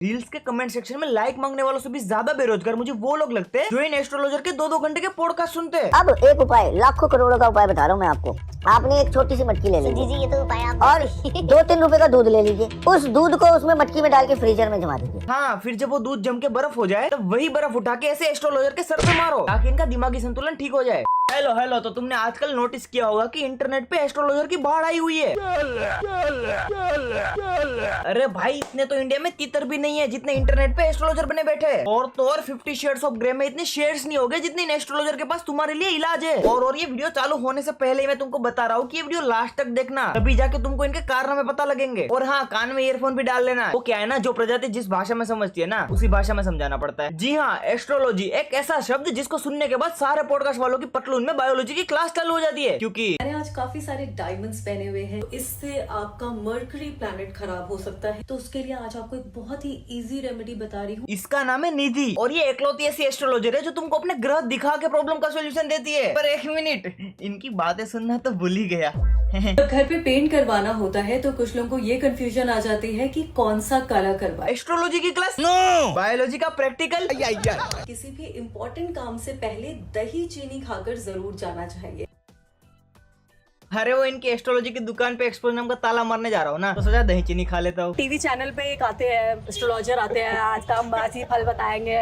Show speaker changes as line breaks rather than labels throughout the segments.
Reels के comment section में like मांगने वालों से भी ज्यादा बेरोजगार मुझे वो लोग लगते हैं जो इन एस्ट्रोलॉजर के 2-2 घंटे के पॉडकास्ट सुनते हैं।
अब एक उपाय, लाखों करोड़ों का उपाय बता रहा हूँ मैं आपको। आपने एक छोटी सी मटकी ले ली
जी ये तो उपाय आप
और 2-3 रुपए का दूध ले लीजिए। उस दूध को उसमें मटकी में डाल के फ्रीजर में जमा दीजिए।
हाँ, फिर जब वो दूध जम के बर्फ हो जाए तब वही बर्फ उठा के ऐसे एस्ट्रोलॉजर के सर पे मारो ताकि इनका दिमागी संतुलन ठीक हो जाए। हेलो, तो तुमने आजकल नोटिस किया होगा कि इंटरनेट पे एस्ट्रोलॉजर की बाढ़ आई हुई है। अरे भाई, इतने तो इंडिया में तीतर भी नहीं है जितने इंटरनेट पे एस्ट्रोलॉजर बने बैठे। और तो और 50 शेड्स ऑफ ग्रे में इतने शेड्स नहीं हो गए जितने इन एस्ट्रोलॉजर के पास तुम्हारे लिए इलाज है। और ये वीडियो चालू होने से पहले ही मैं तुमको बता रहा हूँ कि ये वीडियो लास्ट तक देखना, तभी जाके तुमको इनके कारनामे पता लगेंगे। और हाँ, कान में ईयरफोन भी डाल लेना। वो क्या है ना, जो प्रजाति जिस भाषा में समझती है ना उसी भाषा में समझाना पड़ता है। जी हाँ, एस्ट्रोलॉजी एक ऐसा शब्द जिसको सुनने के बाद सारे पॉडकास्ट वालों की पटलून में बायोलॉजी की क्लास चालू हो जाती है। क्योंकि
मैंने आज काफी सारे डायमंड्स पहने हुए हैं, इससे आपका मर्करी प्लैनेट खराब हो सकता है। तो उसके लिए आज आपको एक बहुत ही इजी रेमेडी बता रही हूँ।
इसका नाम है निधि और ये एकलौती ऐसी एस्ट्रोलॉजर है जो तुमको अपने ग्रह दिखा के प्रॉब्लम का सॉल्यूशन देती है। पर एक मिनट, इनकी बातें सुनना तो भूल ही गया।
जब घर पे पेंट करवाना होता है तो कुछ लोगों को ये कंफ्यूजन आ जाती है कि कौन सा कलर करवाए।
एस्ट्रोलॉजी की क्लास नो, बायोलॉजी का प्रैक्टिकल।
किसी भी इम्पोर्टेंट काम से पहले दही चीनी खाकर जरूर जाना चाहिए।
अरे वो इनकी एस्ट्रोलॉजी की दुकान पे एक्सपोज नाम का ताला मारने जा रहा हूँ ना, तो सोचा दही चीनी खा लेता हूँ।
टीवी चैनल पे एक आते हैं एस्ट्रोलॉजर आते हैं, आज का हम राशि फल बताएंगे।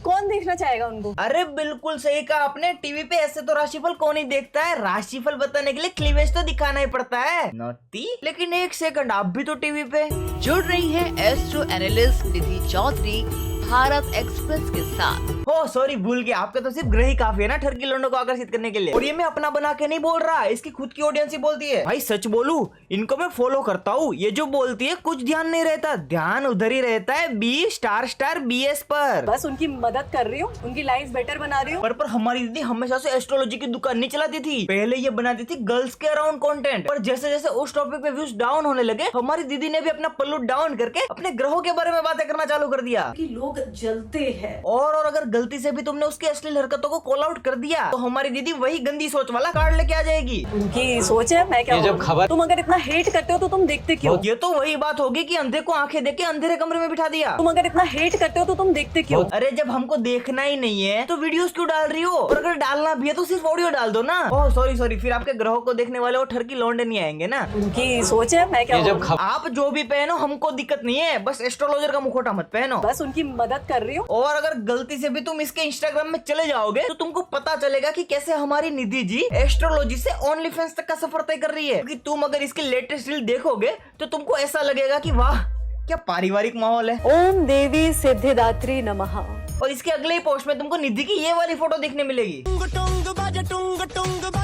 कौन देखना चाहेगा उनको?
अरे बिल्कुल सही कहा आपने, टीवी पे ऐसे तो राशिफल कौन ही देखता है। राशिफल बताने के लिए क्लीवेज तो दिखाना ही पड़ता है नौती। लेकिन एक सेकंड, आप भी तो टीवी पे
जुड़ रही है एस्ट्रो एनालिस्ट निधि चौधरी भारत एक्सप्रेस के साथ।
हो सॉरी, भूल गया, आपका तो सिर्फ ग्रह ही काफी है ना ठरकी लोंडों को आकर्षित करने के लिए। और ये मैं अपना बना के नहीं बोल रहा, इसकी खुद की ऑडियंस ही बोलती है। भाई सच बोलूं, इनको मैं फॉलो करता हूँ, ये जो बोलती है कुछ ध्यान नहीं रहता, ध्यान उधर ही रहता है B*BS पर।
बस उनकी मदद कर रही हूँ, उनकी लाइफ बेटर बना रही हूँ।
पर हमारी दीदी हमेशा से एस्ट्रोलॉजी की दुकान नहीं चलाती थी। पहले ये बनाती थी गर्ल्स के अराउंड कंटेंट, पर जैसे जैसे उस टॉपिक पे व्यूज डाउन होने लगे, हमारी दीदी ने भी अपना पल्लू डाउन करके अपने ग्रहों के बारे में बातें करना चालू कर दिया
कि लोग जलते हैं।
और अगर गलती से भी तुमने उसकी अश्लील हरकतों को कॉल आउट कर दिया तो हमारी दीदी वही गंदी सोच वाला कार्ड लेके आ जाएगी।
उनकी सोच है, मैं क्या
जब खबर
तुम अगर इतना हेट करते हो तो तुम देखते क्यों?
ये तो वही बात होगी कि अंधे को आंखें देके अंधेरे कमरे में बिठा दिया।
तुम अगर इतना हेट करते हो तो तुम देखते क्यों?
अरे जब हमको देखना ही नहीं है तो वीडियोस क्यों डाल रही हो? और अगर डालना भी है तो सिर्फ ऑडियो डाल दो ना। ओह सॉरी, फिर आपके ग्रहों को देखने वाले वो ठरकी लौंडे नहीं आएंगे ना।
उनकी सोच है, मैं क्या
आप जो भी पहनो हमको दिक्कत नहीं है, बस एस्ट्रोलॉजर का मुखौटा मत पहनो।
बस उनकी मदद कर रही हूँ।
और अगर गलती से भी तुम इसके इंस्टाग्राम में चले जाओगे तो तुमको पता चलेगा कि कैसे हमारी निधि जी एस्ट्रोलॉजी से ओनली फैंस तक का सफर तय कर रही है। क्योंकि तुम अगर इसकी लेटेस्ट रील देखोगे तो तुमको ऐसा लगेगा कि वाह क्या पारिवारिक माहौल है।
ओम देवी सिद्धिदात्री नमः।
और इसके अगले ही पोस्ट में तुमको निधि की ये वाली फोटो देखने मिलेगी।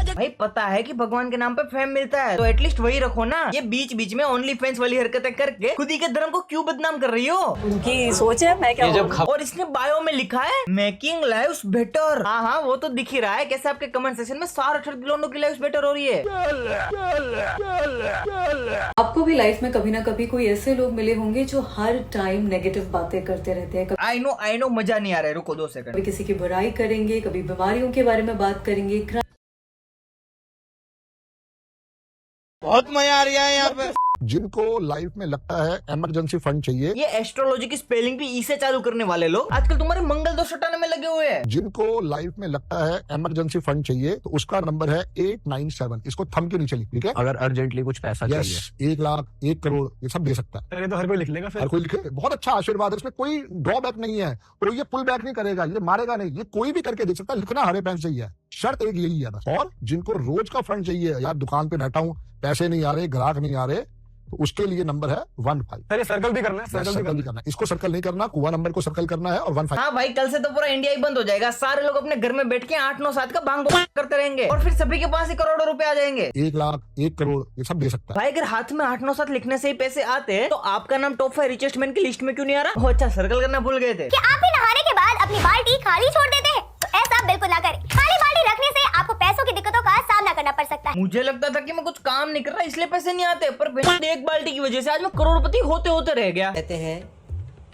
भाई पता है कि भगवान के नाम पे फेम मिलता है तो एटलीस्ट वही रखो ना। ये बीच बीच में ओनली फैंस वाली हरकतें करके खुद ही के धर्म को क्यों बदनाम कर रही हो?
उनकी सोच है, मैं क्या
और इसने बायो में लिखा है मेकिंग लाइव्स बेटर। हाँ, वो तो दिख ही रहा है कैसे आपके कमेंट सेक्शन में सारे ठरकी की लाइव्स बेटर हो रही है।
आपको भी लाइफ में कभी ना कभी कोई ऐसे लोग मिले होंगे जो हर टाइम नेगेटिव बातें करते रहते हैं।
आई नो मजा नहीं आ रहा है, रुको 2 सेकंड।
कभी किसी की बुराई करेंगे, कभी बीमारियों के बारे में बात करेंगे।
बहुत मजा आ रहा है यहाँ पे।
जिनको लाइफ में लगता है इमरजेंसी फंड चाहिए,
ये एस्ट्रोलॉजी की स्पेलिंग भी ई से चालू करने वाले लोग आजकल तुम्हारे मंगल दोष हटाने में लगे हुए हैं।
जिनको लाइफ में लगता है इमरजेंसी फंड चाहिए तो उसका नंबर है 897। इसको थम के नीचे लिख, ठीक है?
अगर अर्जेंटली कुछ पैसा चाहिए,
1 लाख 1 करोड़ ये सब दे सकता है।
अरे तो हर कोई लिख लेगा।
हर कोई लिखे, बहुत अच्छा आशीर्वाद है, इसमें कोई ड्रॉबैक नहीं है। और ये पुल बैक नहीं करेगा, ये मारेगा नहीं, ये कोई भी करके दे सकता है। लिखना हरे पेन चाहिए, शर्त एक यही है बस। और जिनको रोज का फंड चाहिए, यार दुकान पे बैठा हूँ, पैसे नहीं आ रहे, ग्राहक नहीं आ रहे, तो उसके लिए नंबर है 15।
सर ये सर्कल भी करना है,
सर्कल भी करना है। इसको सर्कल नहीं करना, कुआ नंबर को सर्कल करना है और 15।
हाँ भाई, कल से तो पूरा इंडिया ही बंद हो जाएगा। सारे लोग अपने घर में बैठ के 8-9-7 का भांग करते रहेंगे और फिर सभी के पास ही करोड़ों रुपए आ जाएंगे।
1 लाख 1 करोड़ ये सब दे सकता है।
भाई अगर हाथ में 8-9-7 लिखने से ही पैसे आते तो आपका नाम टॉप 5 रिचेस्ट मैन की लिस्ट में क्यों नहीं आ रहा? अच्छा, सर्कल करना भूल गए थे।
क्या आप भी नहाने के बाद अपनी बाल्टी खाली छोड़ देते हैं? तो ऐसा बिल्कुल ना करें। खाली बाल्टी रखने से आपको पैसों की दिक्कतों का सामना करना पड़ सकता है।
मुझे लगता था कि मैं कुछ काम नहीं कर रहा इसलिए पैसे नहीं आते, पर एक बाल्टी की वजह से आज मैं करोड़पति होते होते रह गया।
कहते हैं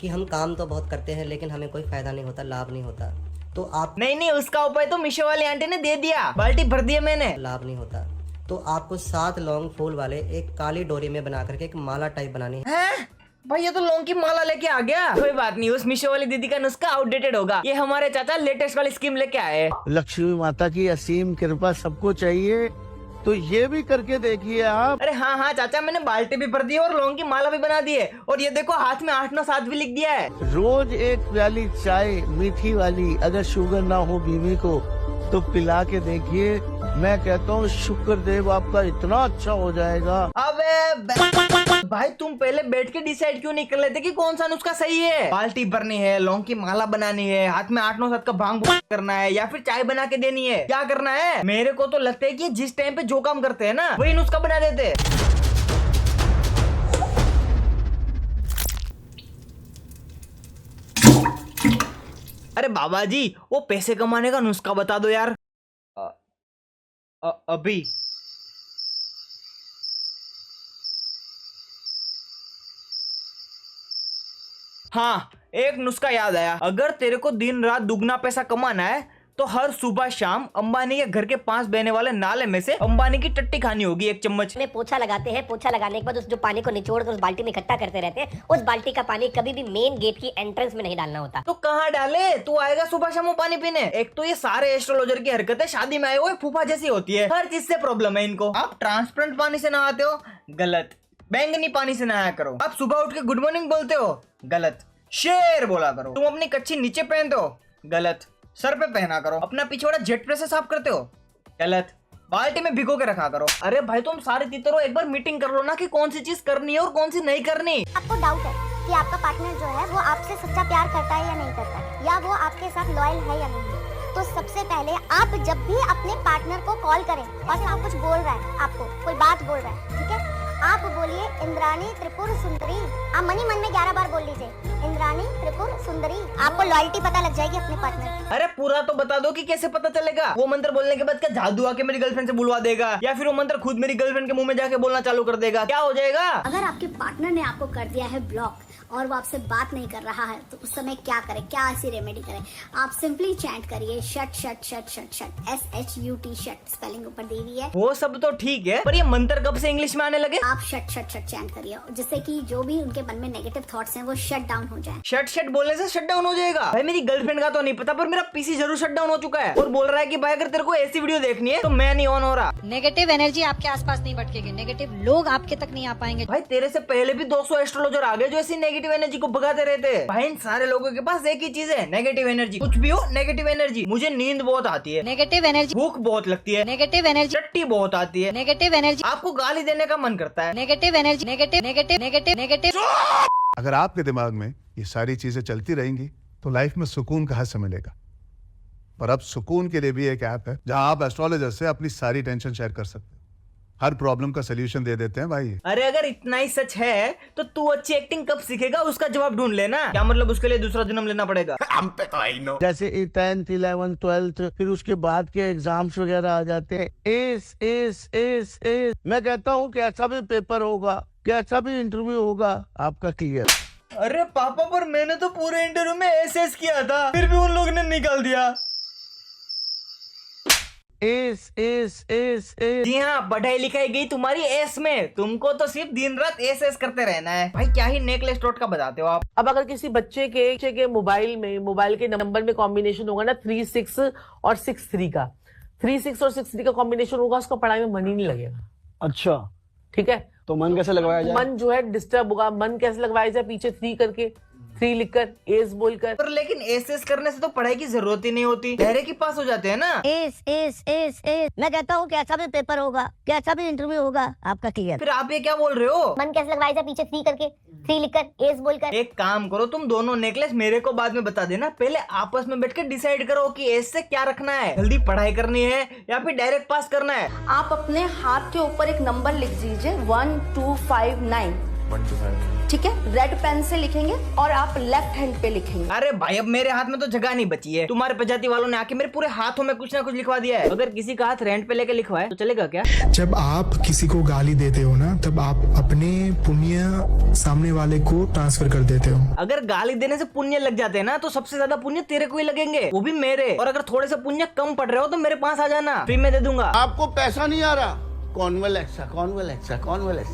कि हम काम तो बहुत करते हैं लेकिन हमें कोई फायदा नहीं होता, लाभ नहीं होता। तो आप
नहीं, उसका उपाय तो मीशो वाली आंटी ने दे दिया, बाल्टी भर दिया मैंने।
लाभ नहीं होता तो आपको 7 लौंग फूल वाले एक काली डोरी में बना करके एक माला टाइप बनानी है।
भाई ये तो लौंग की माला लेके आ गया। कोई बात नहीं, उस मीशो वाली दीदी का नुस्खा आउटडेटेड होगा। ये हमारे चाचा लेटेस्ट वाली स्कीम लेके आए।
लक्ष्मी माता की असीम कृपा सबको चाहिए, तो ये भी करके देखिए आप।
अरे हाँ हाँ चाचा, मैंने बाल्टी भी भर दी है और लौंग की माला भी बना दी है। और ये देखो हाथ में 8 9 7 भी लिख दिया है।
रोज एक प्याली चाय मीठी वाली, अगर शुगर ना हो बीवी को तो पिला के देखिए। मैं कहता हूँ शुक्रदेव आपका इतना अच्छा हो जाएगा।
अबे भाई तुम पहले बैठ के डिसाइड क्यों नहीं कर लेते कि कौन सा नुस्खा सही है? बाल्टी भरनी है, लौंग की माला बनानी है, हाथ में 8 9 7 का भांग करना है, या फिर चाय बना के देनी है, क्या करना है? मेरे को तो लगता है कि जिस टाइम पे जो काम करते हैं ना वही नुस्खा बना देते। अरे बाबा जी, वो पैसे कमाने का नुस्खा बता दो यार। अभी हाँ, एक नुस्खा याद आया। अगर तेरे को दिन रात दुगना पैसा कमाना है तो हर सुबह शाम अंबानी के घर के पास बहने वाले नाले में से अंबानी की टट्टी खानी होगी 1 चम्मच।
में पोछा लगाते हैं, पोछा लगाने के बाद उस जो पानी को निचोड़ कर उस बाल्टी में इकट्ठा करते रहते हैं, उस बाल्टी का पानी कभी भी मेन गेट की एंट्रेंस में नहीं डालना होता।
तो कहाँ डाले? तू आएगा सुबह शाम वो पानी पीने? एक तो ये सारे एस्ट्रोलॉजर की हरकतें शादी में आए हुए फूफा जैसी होती है। हर चीज से प्रॉब्लम है इनको। आप ट्रांसपेरेंट पानी से नहाते हो, गलत। बैंगनी पानी से नहाया करो। आप सुबह उठ के गुड मॉर्निंग बोलते हो, गलत। शेर बोला करो। तुम अपनी कच्ची नीचे पहनते हो, गलत। सर पे पहना करो। अपना पिछवाड़ा जेट प्रेस से साफ करते हो, गलत। बाल्टी में भिगो के रखा करो। अरे भाई तुम सारे तीतरो एक बार मीटिंग कर लो ना कि कौन सी चीज करनी है और कौन सी नहीं करनी।
आपको डाउट है कि आपका पार्टनर जो है वो आपसे सच्चा प्यार करता है या नहीं करता है, या वो आपके साथ लॉयल है या नहीं है, तो सबसे पहले आप जब भी अपने पार्टनर को कॉल करें और आप कुछ बोल रहा है, आपको कोई बात बोल रहा है, ठीक है, आप बोलिए इंद्राणी त्रिपुर सुंदरी। आप मन ही मन में 11 बार बोल लीजिए, इंद्राणी त्रिपुर सुंदरी। आपको लॉयल्टी पता लग जाएगी अपने पार्टनर।
अरे पूरा तो बता दो कि कैसे पता चलेगा। वो मंत्र बोलने के बाद क्या जादू आके मेरी गर्लफ्रेंड से बुलवा देगा, या फिर वो मंत्र खुद मेरी गर्लफ्रेंड के मुंह में जाके बोलना चालू कर देगा? क्या हो जाएगा?
अगर आपके पार्टनर ने आपको कर दिया है ब्लॉक और वो आपसे बात नहीं कर रहा है, तो उस समय क्या करें, क्या ऐसी रेमेडी करें? आप सिंपली चैंट करिए shut shut shut shut shut, SHUT shut, spelling ऊपर दी हुई है।
वो सब तो ठीक है, पर ये मंत्र कब से इंग्लिश में आने लगे?
आप शट शट शट चैंट करिए, जिससे कि जो भी उनके मन में नेगेटिव थॉट्स हैं वो शट डाउन हो जाए।
शट शट बोलने से शट डाउन हो जाएगा? भाई मेरी गर्लफ्रेंड का तो नहीं पता, पर मेरा पीसी जरूर शट डाउन हो चुका है और बोल रहा है कि भाई अगर तेरे को ऐसी वीडियो देखनी है तो मैं नहीं ऑन हो रहा।
नेगेटिव एनर्जी आपके आसपास नहीं भटकेगी, नेगेटिव लोग आपके तक नहीं आ पाएंगे।
भाई तेरे से पहले भी 200 एस्ट्रोलॉजर आ गए जो ऐसी नेगेटिव एनर्जी को भगाते रहते हैं। भाई इन सारे लोगों के पास एक ही चीज है, नेगेटिव एनर्जी। कुछ भी हो, नेगेटिव एनर्जी। मुझे नींद बहुत आती है,
नेगेटिव एनर्जी।
भूख बहुत लगती है,
नेगेटिव एनर्जी।
टट्टी बहुत आती है,
नेगेटिव एनर्जी।
आपको गाली देने का मन करता है,
negative energy. Negative negative negative negative.
अगर आपके दिमाग में ये सारी चीजें चलती रहेंगी तो लाइफ में सुकून कहाँ से मिलेगा। पर अब सुकून के लिए भी एक ऐप है जहां आप एस्ट्रोलॉजर से अपनी सारी टेंशन शेयर कर सकते हैं। हर प्रॉब्लम का सोल्यूशन दे देते हैं भाई।
अरे अगर इतना ही सच है तो तू अच्छी एक्टिंग कब सीखेगा? उसका जवाब ढूंढ लेना। क्या मतलब उसके लिए दूसरा जन्म लेना पड़ेगा?
हम पे तो आई नो।
जैसे 10th 11th 12th फिर उसके बाद के एग्जाम्स वगैरह आ जाते हैं। एस मैं कहता हूँ कैसा भी पेपर होगा, कैसा भी इंटरव्यू होगा, आपका क्लियर।
अरे पापा, पर मैंने तो पूरे इंटरव्यू में एस किया था, फिर भी उन लोगों ने निकाल दिया।
एस।
जी हाँ, पढ़ाई लिखाई गई तुम्हारी एस में। तुमको तो सिर्फ दिन रात एस करते रहना है। भाई क्या ही नेकलेस टोट का बताते हो आप।
अब अगर किसी बच्चे के मोबाइल के नंबर में कॉम्बिनेशन होगा ना 36 और 63 का, 36 और 63 का कॉम्बिनेशन होगा, उसका पढ़ाई में मन ही नहीं लगेगा।
अच्छा,
ठीक है,
तो मन कैसे लगवाया जाए?
मन जो है डिस्टर्ब होगा। मन कैसे लगवाया जाए? पीछे 3 करके, 3 लिखकर, एस बोलकर।
पर लेकिन एस करने से तो पढ़ाई की जरूरत ही नहीं होती, डायरेक्ट ही पास हो जाते हैं ना।
एस। मैं कहता हूँ कैसा भी पेपर होगा, कैसा भी इंटरव्यू होगा, आपका क्लियर।
फिर आप ये क्या बोल रहे हो?
मन कैसे लगवाया जाए? पीछे 3 करके, 3 लिखकर, एस बोलकर।
एक काम करो, तुम दोनों नेकलेस मेरे को बाद में बता देना। पहले आपस में बैठ के डिसाइड करो कि एस से क्या रखना है। जल्दी पढ़ाई करनी है या फिर डायरेक्ट पास करना है।
आप अपने हाथ के ऊपर एक नंबर लिख दीजिए 1259, ठीक है, रेड पेन से लिखेंगे और आप लेफ्ट हैंड पे लिखेंगे।
अरे भाई अब मेरे हाथ में तो जगह नहीं बची है। तुम्हारे प्रजाति वालों ने आके मेरे पूरे हाथों में कुछ ना कुछ लिखवा दिया है। अगर किसी का हाथ रेंट पे लेके लिखवाए तो चलेगा क्या?
जब आप किसी को गाली देते हो ना, तब आप अपने पुण्य सामने वाले को ट्रांसफर कर देते हो।
अगर गाली देने से पुण्य लग जाते हैं ना, तो सबसे ज्यादा पुण्य तेरे को ही लगेंगे, वो भी मेरे। और अगर थोड़े से पुण्य कम पड़ रहे हो तो मेरे पास आ जाना, फ्री में दे दूंगा।
आपको पैसा नहीं आ रहा कॉन्वलेक्सा।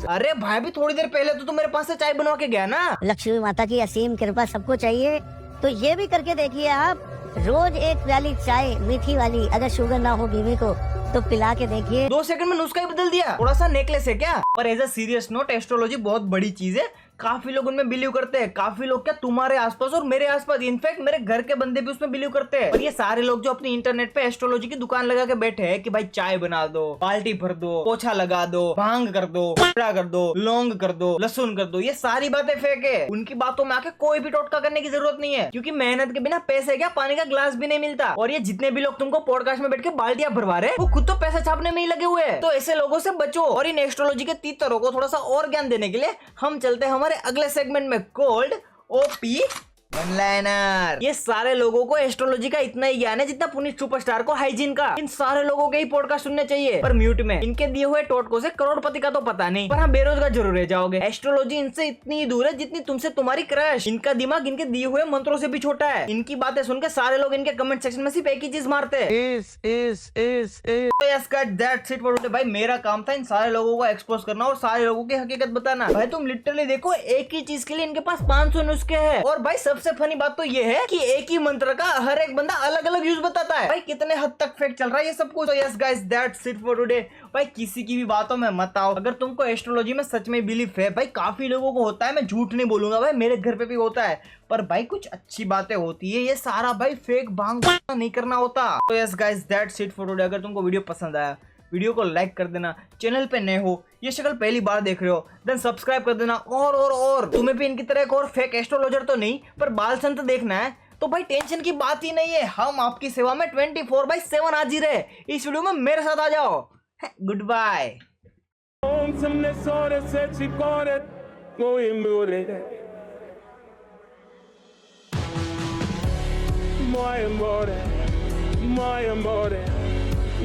अरे भाई भी थोड़ी देर पहले तो मेरे पास से चाय बनवा के गया ना।
लक्ष्मी माता की असीम कृपा सबको चाहिए, तो ये भी करके देखिए आप। रोज एक प्याली चाय मीठी वाली, अगर शुगर ना हो बीवी को तो पिला के देखिए।
2 सेकंड में नुस्खा ही बदल दिया। थोड़ा सा नेकलेस है क्या? पर as a serious note, astrology बहुत बड़ी चीज है। काफी लोग उनमें बिलीव करते हैं। काफी लोग क्या, तुम्हारे आसपास और मेरे आसपास, इनफैक्ट मेरे घर के बंदे भी उसमें बिलीव करते हैं। और ये सारे लोग जो अपनी इंटरनेट पे एस्ट्रोलॉजी की दुकान लगा के बैठे हैं कि भाई चाय बना दो, बाल्टी भर दो, पोछा लगा दो, भांग कर दो, कपड़ा कर दो, लौंग कर दो, लहसुन कर दो, ये सारी बातें फेक है। उनकी बातों में आके कोई भी टोटका करने की जरूरत नहीं है, क्योंकि मेहनत के बिना पैसे क्या, पानी का ग्लास भी नहीं मिलता। और ये जितने भी लोग तुमको पॉडकास्ट में बैठ के बाल्टियां भरवा रहे, वो खुद तो पैसा छापने में ही लगे हुए हैं। तो ऐसे लोगों से बचो। और इन एस्ट्रोलॉजी के तीतरों को थोड़ा सा और ज्ञान देने के लिए हम चलते हैं हमारे अगले सेगमेंट में, कोल्ड ओपी वन लाइनर। ये सारे लोगों को एस्ट्रोलॉजी का इतना ही ज्ञान है जितना पुनीत सुपरस्टार को हाइजीन का। इन सारे लोगों के ही पॉडकास्ट सुनने चाहिए, पर म्यूट में। इनके दिए हुए टोटकों से करोड़पति का तो पता नहीं, पर हाँ बेरोजगार जरूर रह जाओगे। एस्ट्रोलॉजी इनसे इतनी ही दूर है जितनी तुमसे तुम्हारी क्रश। इनका दिमाग इनके दिए हुए मंत्रों से भी छोटा है। इनकी बातें सुन के सारे लोग इनके कमेंट सेक्शन में सिर्फ एक ही चीज मारते हैं, दैट्स इट फॉर टुडे। भाई मेरा काम था इन सारे लोगों को एक्सपोज करना और सारे लोगों की हकीकत बताना। भाई तुम लिटरली देखो, एक ही चीज के लिए इनके पास 500 नुस्खे हैं। और भाई सबसे फनी बात तो ये है कि एक ही मंत्र का हर एक बंदा अलग अलग यूज बताता है। भाई कितने हद तक फेक चल रहा है ये सब कुछ। तो yes guys, that's it for today. भाई किसी की भी बातों में मत आओ। अगर तुमको एस्ट्रोलॉजी में सच में बिलीफ है, भाई काफी लोगों को होता है, मैं झूठ नहीं बोलूंगा, भाई मेरे घर पे भी होता है, पर भाई कुछ अच्छी बातें होती है। ये सारा भाई फेक भांग नहीं करना होता। तो yes guys, that's it for today. अगर तुमको वीडियो पसंद आया, वीडियो को लाइक कर देना। चैनल पे नए हो, ये शक्ल पहली बार देख रहे हो, देन सब्सक्राइब कर देना। और तुम्हें भी इनकी तरह एक और फेक एस्ट्रोलॉजर तो नहीं, पर बाल संत देखना है तो भाई टेंशन की बात ही नहीं है। हम आपकी सेवा में 24/7 हाजिर है। इस वीडियो में मेरे साथ आ जाओ। Goodbye.
More and more.